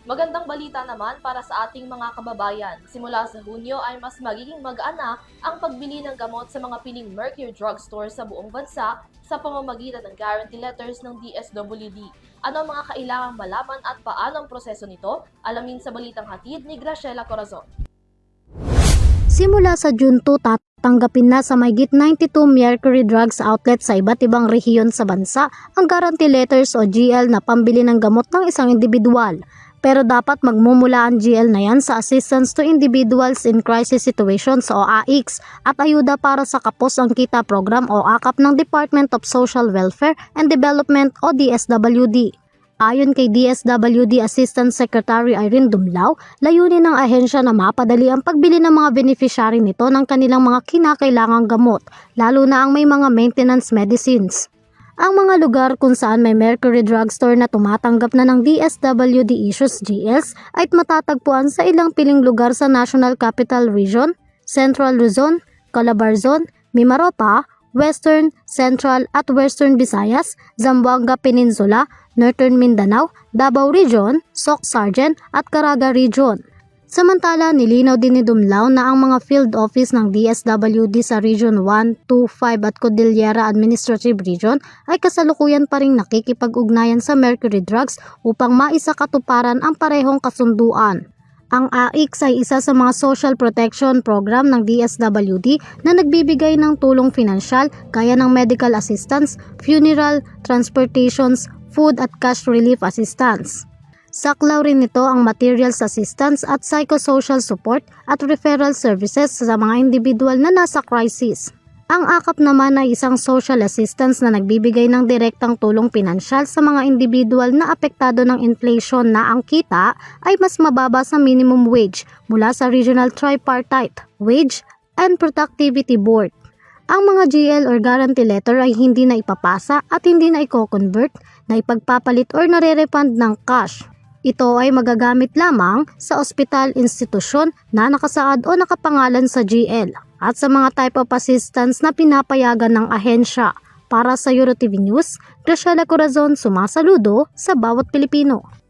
Magandang balita naman para sa ating mga kababayan. Simula sa Hunyo ay mas magiging magaan na ang pagbili ng gamot sa mga piling Mercury Drugstore sa buong bansa sa pamamagitan ng guarantee letters ng DSWD. Ano ang mga kailangang malaman at paano ang proseso nito? Alamin sa balitang hatid ni Graciela Corazon. Simula sa June 2, tatanggapin na sa mahigit 92 Mercury Drugs outlets sa iba't ibang rehiyon sa bansa ang guarantee letters o GL na pambili ng gamot ng isang individual. Pero dapat magmumula ang GL na yan sa Assistance to Individuals in Crisis Situations o AICS at ayuda para sa Kapos ang Kita Program o AKAP ng Department of Social Welfare and Development o DSWD. Ayon kay DSWD Assistant Secretary Irene Dumlao, layunin ng ahensya na mapadali ang pagbili ng mga beneficiary nito ng kanilang mga kinakailangang gamot, lalo na ang may mga maintenance medicines. Ang mga lugar kung saan may Mercury Drugstore na tumatanggap na ng DSWD issues GLs ay matatagpuan sa ilang piling lugar sa National Capital Region, Central Luzon, Calabar Zone, Mimaropa, Western, Central at Western Visayas, Zamboanga Peninsula, Northern Mindanao, Davao Region, Soc Sargent at Caraga Region. Samantala, nilinaw din ni Dumlao na ang mga field office ng DSWD sa Region 1, 2, 5 at Cordillera Administrative Region ay kasalukuyan pa ring nakikipag-ugnayan sa Mercury Drugs upang maisakatuparan ang parehong kasunduan. Ang AICS ay isa sa mga social protection program ng DSWD na nagbibigay ng tulong pinansyal gaya ng medical assistance, funeral, transportations, food at cash relief assistance. Saklaw rin nito ang materials assistance at psychosocial support at referral services sa mga individual na nasa crisis. Ang AKAP naman ay isang social assistance na nagbibigay ng direktang tulong pinansyal sa mga individual na apektado ng inflation na ang kita ay mas mababa sa minimum wage mula sa Regional Tripartite Wage and Productivity Board. Ang mga GL or guarantee letter ay hindi na ipapasa at hindi na i-convert, na ipagpapalit or nare-refund ng cash. Ito ay magagamit lamang sa ospital institusyon na nakasaad o nakapangalan sa GL at sa mga type of assistance na pinapayagan ng ahensya. Para sa EuroTV News, Graciela Corazon, sumasaludo sa bawat Pilipino.